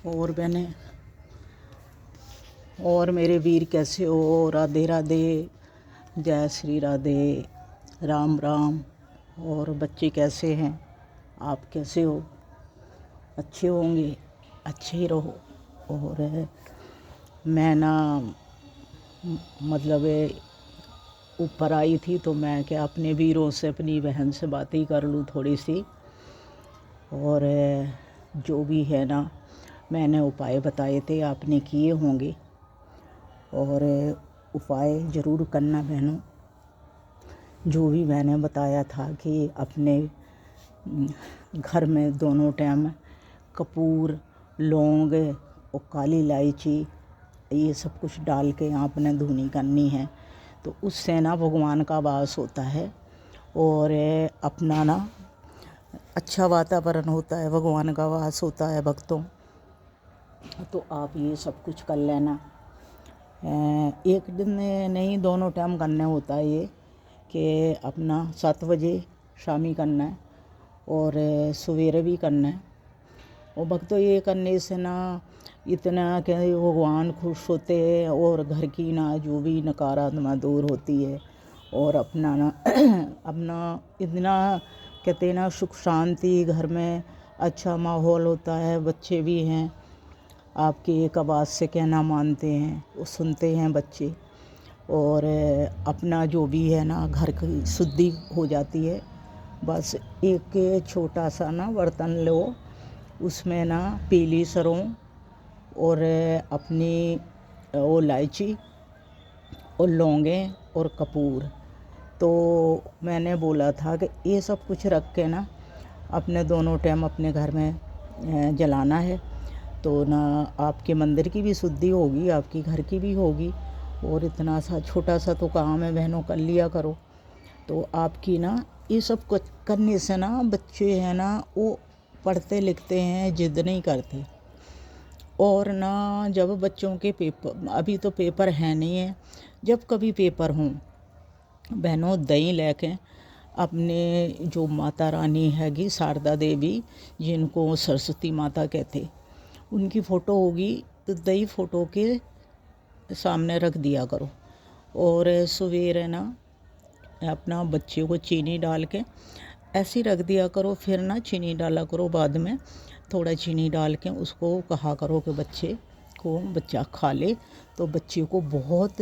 और बहने और मेरे वीर कैसे हो? राधे राधे, जय श्री राधे, राम राम। और बच्चे कैसे हैं? आप कैसे हो? अच्छे होंगे, अच्छे ही रहो। और मैं ना मतलब ऊपर आई थी तो मैं क्या अपने वीरों से, अपनी बहन से बातें ही कर लूँ थोड़ी सी। और जो भी है ना, मैंने उपाय बताए थे, आपने किए होंगे। और उपाय ज़रूर करना बहनों। जो भी मैंने बताया था कि अपने घर में दोनों टाइम कपूर, लौंग और काली इलायची ये सब कुछ डाल के आपने धुनी करनी है, तो उससे ना भगवान का वास होता है और अपना ना अच्छा वातावरण होता है, भगवान का वास होता है भक्तों। तो आप ये सब कुछ कर लेना। एक दिन नहीं, दोनों टाइम करना होता है ये, कि अपना 7 बजे शामी करना है और सवेरे भी करना है। और भक्तों ये करने से ना इतना कि भगवान खुश होते हैं और घर की ना जो भी नकारात्मक दूर होती है। और अपना ना अपना इतना कहते हैं ना सुख शांति घर में, अच्छा माहौल होता है। बच्चे भी हैं आपके एक आवाज़ से कहना मानते हैं, वो सुनते हैं बच्चे। और अपना जो भी है ना घर की शुद्धि हो जाती है। बस एक छोटा सा ना बर्तन लो, उसमें ना पीली सरों और अपनी वो इलायची और लौंगे और कपूर, तो मैंने बोला था कि ये सब कुछ रख के ना अपने दोनों टाइम अपने घर में जलाना है। तो ना आपके मंदिर की भी शुद्धि होगी, आपकी घर की भी होगी। और इतना सा छोटा सा तो काम है बहनों, कर लिया करो। तो आपकी ना ये सब कुछ करने से ना बच्चे हैं ना वो पढ़ते लिखते हैं, जिद नहीं करते। और ना जब बच्चों के पेपर, अभी तो पेपर है नहीं है, जब कभी पेपर हों बहनों, दही लेके अपने जो माता रानी हैगी शारदा देवी, जिनको सरस्वती माता कहते, उनकी फ़ोटो होगी तो दही फ़ोटो के सामने रख दिया करो। और सवेरे ना अपना बच्चे को चीनी डाल के ऐसे रख दिया करो। फिर ना चीनी डाला करो बाद में, थोड़ा चीनी डाल के उसको कहा करो कि बच्चा खा ले। तो बच्चे को बहुत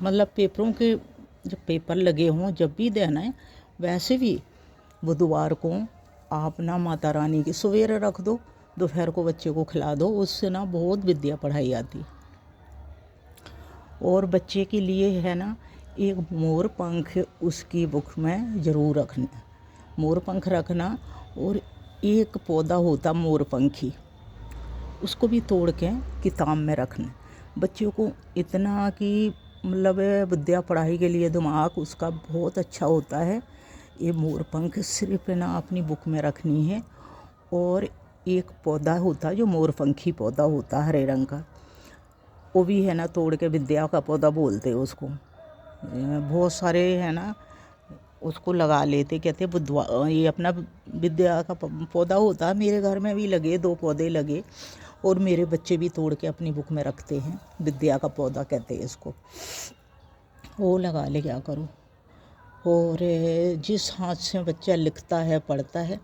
मतलब पेपरों के जब पेपर लगे हों जब भी देना है, वैसे भी बुधवार को आप ना माता रानी की सवेरे रख दो, दोपहर को बच्चे को खिला दो। उससे ना बहुत विद्या पढ़ाई आती। और बच्चे के लिए है ना एक मोर पंख उसकी बुक में ज़रूर रखना, मोर पंख रखना। और एक पौधा होता मोर पंखी, उसको भी तोड़ के किताब में रखना। बच्चों को इतना कि मतलब विद्या पढ़ाई के लिए दिमाग उसका बहुत अच्छा होता है। ये मोर पंख सिर्फ ना अपनी बुक में रखनी है। और एक पौधा होता है जो मोर पंखी पौधा होता है हरे रंग का, वो भी है ना तोड़ के विद्या का पौधा बोलते हैं उसको। बहुत सारे है ना उसको लगा लेते, कहते बुधवार ये अपना विद्या का पौधा होता है। मेरे घर में भी लगे 2 पौधे लगे और मेरे बच्चे भी तोड़ के अपनी बुक में रखते हैं, विद्या का पौधा कहते हैं इसको, वो लगा ले क्या करो। और जिस हाथ से बच्चा लिखता है पढ़ता है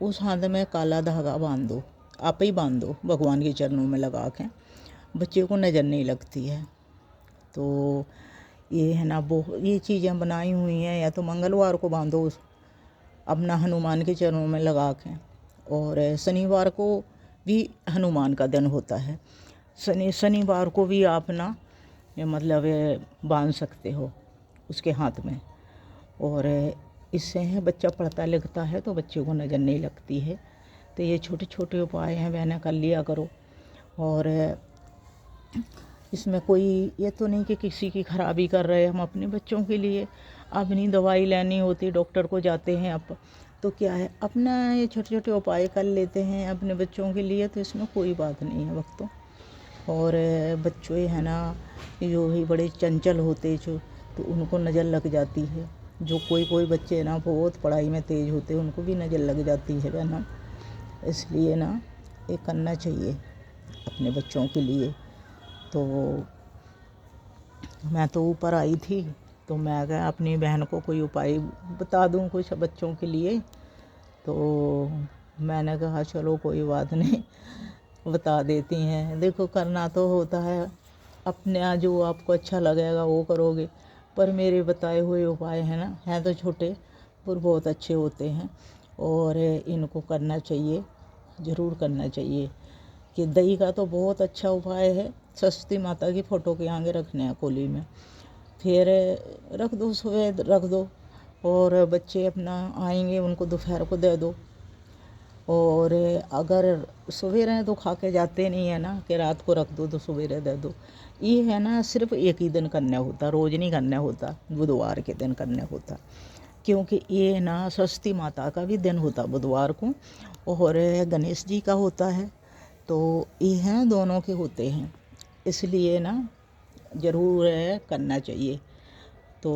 उस हाथ में काला धागा बांध दो, आप ही बांध दो भगवान के चरणों में लगा के, बच्चे को नज़र नहीं लगती है। तो ये है ना ये चीज़ें बनाई हुई हैं। या तो मंगलवार को बांधो अपना हनुमान के चरणों में लगा के। और शनिवार को भी हनुमान का दिन होता है, शनिवार को भी आप ना मतलब बांध सकते हो उसके हाथ में। और इससे है बच्चा पढ़ता लिखता है तो बच्चे को नज़र नहीं लगती है। तो ये छोटे छोटे उपाय हैं, बहनें कर लिया करो। और इसमें कोई ये तो नहीं कि किसी की खराबी कर रहे हम अपने बच्चों के लिए। अपनी दवाई लेनी होती, डॉक्टर को जाते हैं अब तो क्या है, अपना ये छोटे छोटे उपाय कर लेते हैं अपने बच्चों के लिए, तो इसमें कोई बात नहीं है वक्तों। और बच्चे है ना जो ही बड़े चंचल होते जो, तो उनको नज़र लग जाती है। जो कोई बच्चे ना बहुत पढ़ाई में तेज़ होते हैं उनको भी नज़र लग जाती है बहना। इसलिए ना ये करना चाहिए। अपने बच्चों के लिए। तो मैं तो ऊपर आई थी, तो मैं क्या अपनी बहन को कोई उपाय बता दूं कुछ बच्चों के लिए। तो मैंने कहा चलो कोई बात नहीं, बता देती हैं। देखो करना तो होता है, अपने जो आपको अच्छा लगेगा वो करोगे, पर मेरे बताए हुए उपाय हैं ना, हैं तो छोटे पर बहुत अच्छे होते हैं और इनको करना चाहिए, ज़रूर करना चाहिए। कि दही का तो बहुत अच्छा उपाय है। सरस्वती माता की फ़ोटो के आगे रखने हैं कोली में, फिर रख दो, सुबह रख दो, और बच्चे अपना आएंगे उनको दोपहर को दे दो। और अगर सवेरे तो खा के जाते नहीं है ना, कि रात को रख दो तो सवेरे दे दो। ये है ना, सिर्फ एक ही दिन करना होता, रोज़ नहीं करना होता, बुधवार के दिन करना होता, क्योंकि ये ना सरस्वती माता का भी दिन होता बुधवार को, और गणेश जी का होता है। तो ये हैं दोनों के होते हैं, इसलिए ना ज़रूर करना चाहिए। तो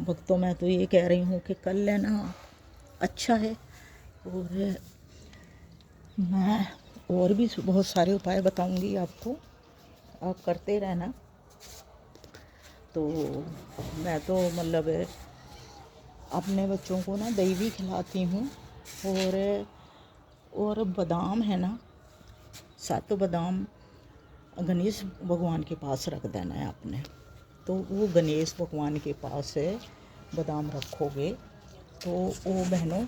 भक्तों मैं तो ये कह रही हूँ कि कर लेना, अच्छा है। और मैं और भी बहुत सारे उपाय बताऊंगी आपको, आप करते रहना। तो मैं तो मतलब अपने बच्चों को ना दही भी खिलाती हूँ, और बादाम है ना, 7 बादाम गणेश भगवान के पास रख देना है आपने। तो वो गणेश भगवान के पास बादाम रखोगे तो वो बहनों,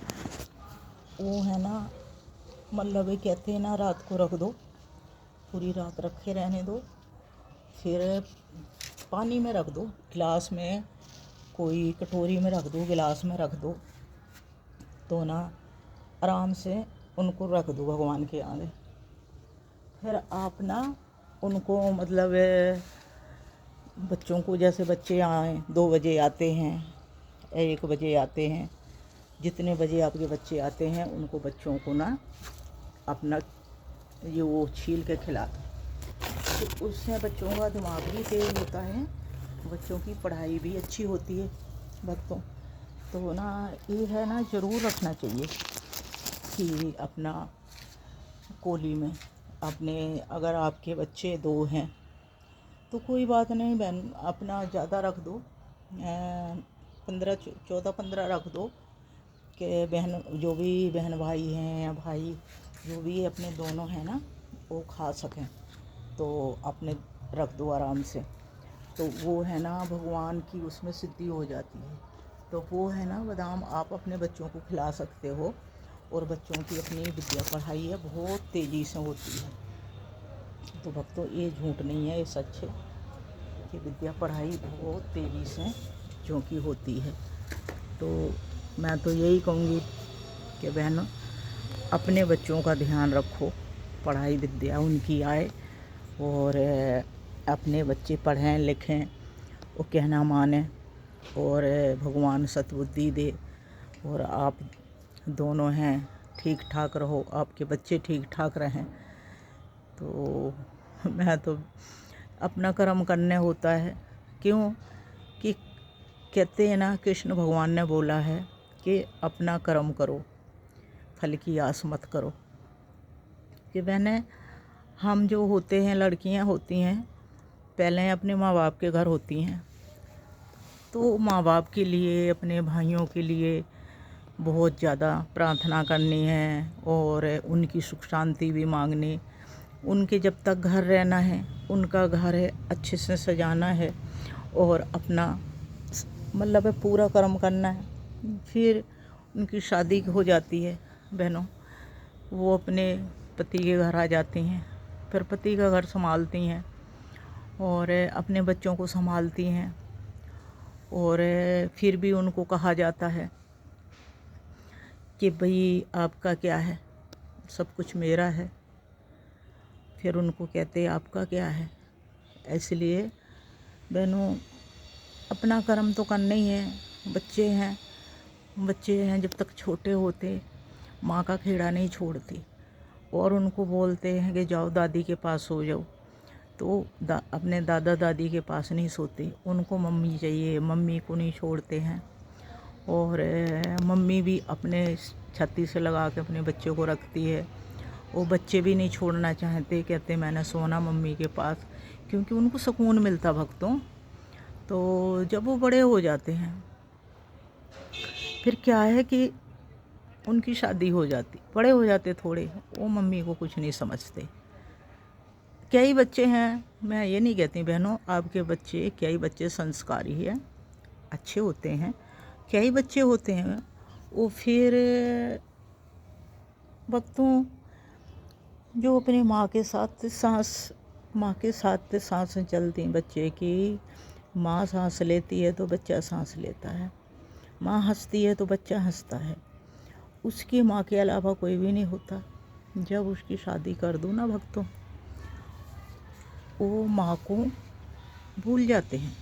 वो है ना, मतलब कहते हैं ना, रात को रख दो, पूरी रात रखे रहने दो, फिर पानी में रख दो, गिलास में, कोई कटोरी में रख दो, गिलास में रख दो, तो ना आराम से उनको रख दो भगवान के आगे। फिर आप ना उनको मतलब बच्चों को, जैसे बच्चे आए 2 बजे आते हैं, 1 बजे आते हैं, जितने बजे आपके बच्चे आते हैं उनको बच्चों को ना अपना ये वो छील के खिला दो। तो उससे बच्चों का दिमाग भी तेज होता है, बच्चों की पढ़ाई भी अच्छी होती है भक्तों। तो ना ये है ना, ज़रूर रखना चाहिए कि अपना कोली में अपने, अगर आपके बच्चे 2 हैं तो कोई बात नहीं बहन, अपना ज़्यादा रख दो, 14-15 रख दो, कि बहन जो भी बहन भाई हैं या भाई जो भी अपने दोनों हैं ना, वो खा सकें, तो अपने रख दो आराम से। तो वो है ना, भगवान की उसमें सिद्धि हो जाती है। तो वो है ना, बादाम आप अपने बच्चों को खिला सकते हो, और बच्चों की अपनी विद्या पढ़ाई है बहुत तेज़ी से होती है। तो भक्तों ये झूठ नहीं है, ये सच है कि विद्या पढ़ाई बहुत तेज़ी से बच्चों की होती है। तो मैं तो यही कहूँगी कि बहनों, अपने बच्चों का ध्यान रखो, पढ़ाई विद्या उनकी आए, और अपने बच्चे पढ़ें लिखें, वो कहना माने, और भगवान सद्बुद्धि दे, और आप दोनों हैं ठीक ठाक रहो, आपके बच्चे ठीक ठाक रहें। तो मैं तो अपना कर्म करने होता है, क्यों कि कहते हैं ना, कृष्ण भगवान ने बोला है कि अपना कर्म करो, फल की आस मत करो। कि बहनें, हम जो होते हैं, लड़कियां होती हैं, पहले अपने माँ बाप के घर होती हैं, तो माँ बाप के लिए, अपने भाइयों के लिए बहुत ज़्यादा प्रार्थना करनी है, और उनकी सुख शांति भी मांगनी। उनके जब तक घर रहना है, उनका घर है अच्छे से सजाना है, और अपना मतलब पूरा कर्म करना है। फिर उनकी शादी हो जाती है बहनों, वो अपने पति के घर आ जाती हैं, फिर पति का घर संभालती हैं, और अपने बच्चों को संभालती हैं। और फिर भी उनको कहा जाता है कि भाई आपका क्या है, सब कुछ मेरा है। फिर उनको कहते आपका क्या है। इसलिए बहनों, अपना कर्म तो करना ही है। बच्चे हैं जब तक छोटे होते, माँ का खेड़ा नहीं छोड़ती, और उनको बोलते हैं कि जाओ दादी के पास सो जाओ, तो अपने दादा दादी के पास नहीं सोते, उनको मम्मी चाहिए, मम्मी को नहीं छोड़ते हैं। और मम्मी भी अपने छाती से लगा के अपने बच्चों को रखती है, वो बच्चे भी नहीं छोड़ना चाहते, कहते मैंने सोना मम्मी के पास, क्योंकि उनको सुकून मिलता भक्तों। तो जब वो बड़े हो जाते हैं फिर क्या है कि उनकी शादी हो जाती, बड़े हो जाते थोड़े, वो मम्मी को कुछ नहीं समझते। कई बच्चे हैं, मैं ये नहीं कहती बहनों आपके बच्चे, कई बच्चे संस्कारी हैं, अच्छे होते हैं, कई बच्चे होते हैं वो फिर वक्तों जो अपनी माँ के साथ सांसें चलती बच्चे की। माँ सांस लेती है तो बच्चा सांस लेता है, माँ हंसती है तो बच्चा हंसता है, उसकी माँ के अलावा कोई भी नहीं होता। जब उसकी शादी कर दूँ ना भक्तों, वो माँ को भूल जाते हैं,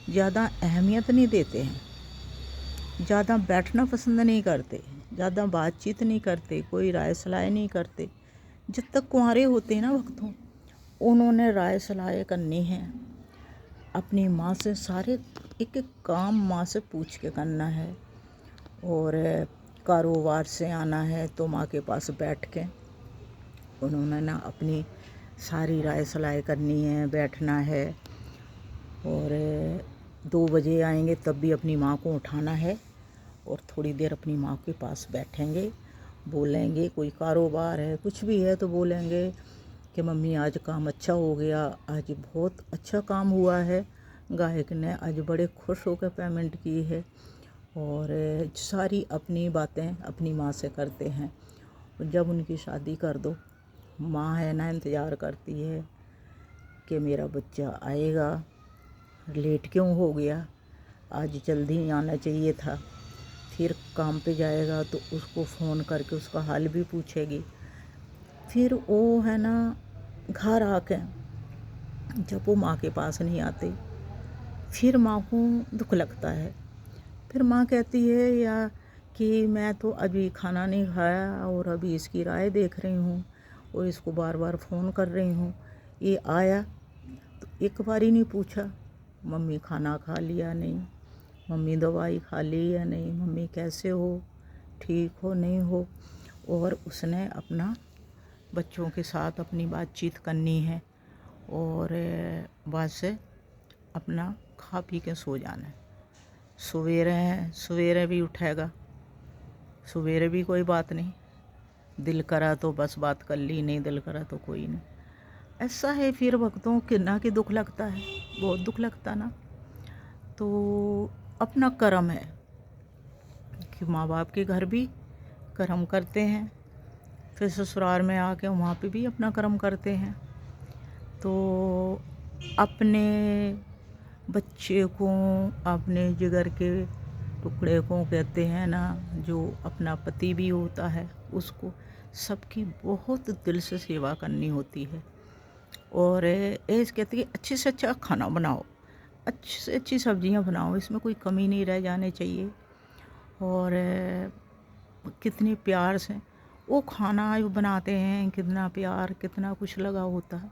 ज़्यादा अहमियत नहीं देते हैं, ज़्यादा बैठना पसंद नहीं करते, ज़्यादा बातचीत नहीं करते, कोई राय सलाह नहीं करते। जब तक कुंवारे होते हैं ना भक्तों, उन्होंने राय सलाह करनी है अपनी माँ से, सारे एक एक काम माँ से पूछ के करना है। और कारोबार से आना है तो माँ के पास बैठ के उन्होंने ना अपनी सारी राय सलाह करनी है, बैठना है। और 2 बजे आएंगे तब भी अपनी माँ को उठाना है और थोड़ी देर अपनी माँ के पास बैठेंगे, बोलेंगे, कोई कारोबार है कुछ भी है तो बोलेंगे कि मम्मी आज काम अच्छा हो गया, आज बहुत अच्छा काम हुआ है, गायक ने आज बड़े खुश होकर पेमेंट की है। और सारी अपनी बातें अपनी माँ से करते हैं। जब उनकी शादी कर दो, माँ है ना इंतज़ार करती है कि मेरा बच्चा आएगा, लेट क्यों हो गया, आज जल्दी आना चाहिए था। फिर काम पे जाएगा तो उसको फ़ोन करके उसका हाल भी पूछेगी। फिर वो है ना घर आके जब वो माँ के पास नहीं आते, फिर माँ को दुख लगता है। फिर माँ कहती है या कि मैं तो अभी खाना नहीं खाया और अभी इसकी राय देख रही हूँ और इसको बार बार फ़ोन कर रही हूँ, ये आया तो एक बार ही नहीं पूछा मम्मी खाना खा लिया नहीं, मम्मी दवाई खा ली या नहीं, मम्मी कैसे हो, ठीक हो नहीं हो। और उसने अपना बच्चों के साथ अपनी बातचीत करनी है और बस अपना खा पी के सो जाना है। सवेरे भी उठेगा, सवेरे भी कोई बात नहीं, दिल करा तो बस बात कर ली, नहीं दिल करा तो कोई नहीं। ऐसा है फिर वक्तों कितना कि दुख लगता है, बहुत दुख लगता ना। तो अपना कर्म है कि माँ बाप के घर भी कर्म करते हैं, फिर ससुराल में आके वहाँ पे भी अपना कर्म करते हैं। तो अपने बच्चे को, अपने जिगर के टुकड़े को कहते हैं ना, जो अपना पति भी होता है, उसको सबकी बहुत दिल से सेवा करनी होती है। और एज कहती है अच्छे से अच्छा खाना बनाओ, अच्छी से अच्छी सब्जियां बनाओ, इसमें कोई कमी नहीं रह जाने चाहिए। और कितने प्यार से वो खाना बनाते हैं, कितना प्यार कितना कुछ लगा होता है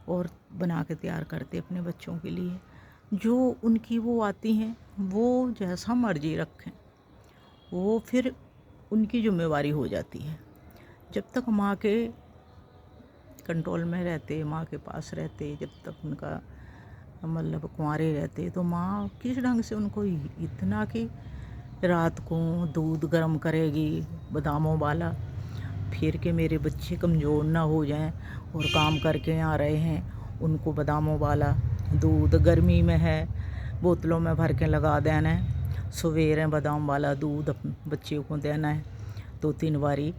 और बना के तैयार करते अपने बच्चों के लिए। जो उनकी वो आती हैं वो जैसा मर्जी रखें, वो फिर उनकी जिम्मेवारी हो जाती है। जब तक माँ के कंट्रोल में रहते, माँ के पास रहते, जब तक उनका मतलब कुंवारे रहते, तो माँ किस ढंग से उनको इतना कि रात को दूध गर्म करेगी बादामों वाला, फिर के मेरे बच्चे कमज़ोर ना हो जाएं और काम करके आ रहे हैं, उनको बादामों वाला दूध गर्मी में है बोतलों में भर के लगा देना है। सवेरे बादाम वाला दूध बच्चे को देना है 2-3 बारी।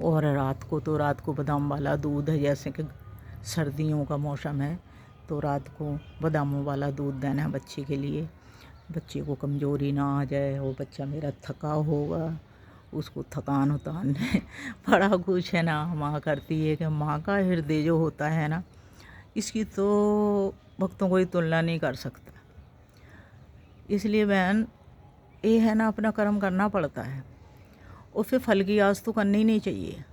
और रात को बादाम वाला दूध है, जैसे कि सर्दियों का मौसम है तो रात को बादामों वाला दूध देना है बच्चे के लिए, बच्चे को कमज़ोरी ना आ जाए। वो बच्चा मेरा थका होगा, उसको थकान उतान बड़ा कुछ है ना माँ करती है कि माँ का हृदय जो होता है ना, इसकी तो भक्तों कोई तुलना नहीं कर सकता। इसलिए बहन ये है ना, अपना कर्म करना पड़ता है और फिर फल की आस तो करनी नहीं चाहिए।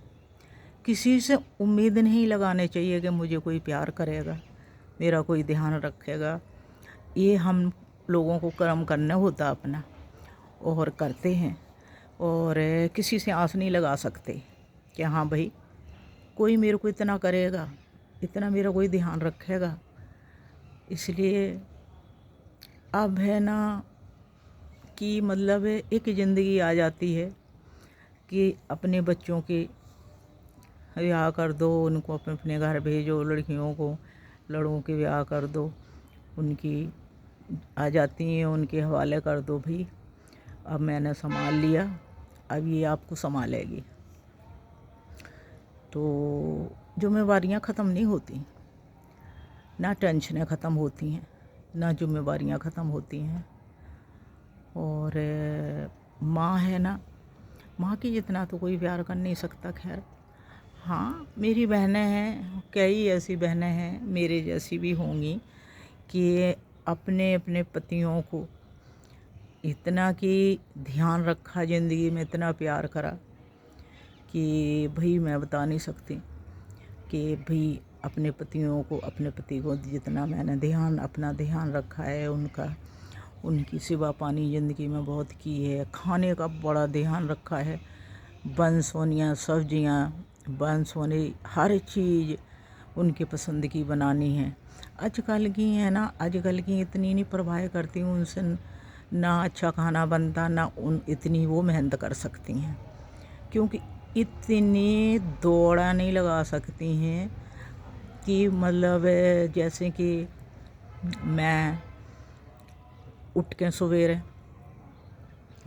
किसी से उम्मीद नहीं लगाने चाहिए कि मुझे कोई प्यार करेगा, मेरा कोई ध्यान रखेगा। ये हम लोगों को कर्म करना होता अपना और करते हैं। और किसी से आस नहीं लगा सकते कि हाँ भाई कोई मेरे को इतना करेगा, इतना मेरा कोई ध्यान रखेगा। इसलिए अब है ना कि मतलब एक ज़िंदगी आ जाती है कि अपने बच्चों के ब्याह कर दो, उनको अपने अपने घर भेजो, लड़कियों को लड़कों के ब्याह कर दो, उनकी आ जाती हैं, उनके हवाले कर दो भाई अब मैंने संभाल लिया, अब ये आपको संभालेगी। तो जिम्मेवारियाँ ख़त्म नहीं होती, ना टेंशनें ख़त्म होती हैं, ना जिम्मेवारियाँ ख़त्म होती हैं। और माँ है ना, माँ की जितना तो कोई प्यार कर नहीं सकता। खैर हाँ, मेरी बहनें हैं, कई ऐसी बहनें हैं मेरे जैसी भी होंगी कि अपने अपने पतियों को इतना कि ध्यान रखा, ज़िंदगी में इतना प्यार करा कि भाई मैं बता नहीं सकती कि भाई अपने पतियों को, अपने पति को जितना मैंने अपना ध्यान रखा है, उनकी सेवा पानी ज़िंदगी में बहुत की है। खाने का बड़ा ध्यान रखा है, बन सोनियाँ सब्जियाँ, बन सोनी हर चीज़ उनके पसंद की बनानी है। आजकल की है ना, आजकल की इतनी नहीं परवाह करती हूँ उनसे, ना अच्छा खाना बनता, ना इतनी वो मेहनत कर सकती हैं, क्योंकि इतनी दौड़ा नहीं लगा सकती हैं कि मतलब जैसे कि मैं उठ के सवेरे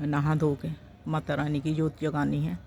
नहा धो के माता रानी की जोत जगानी है,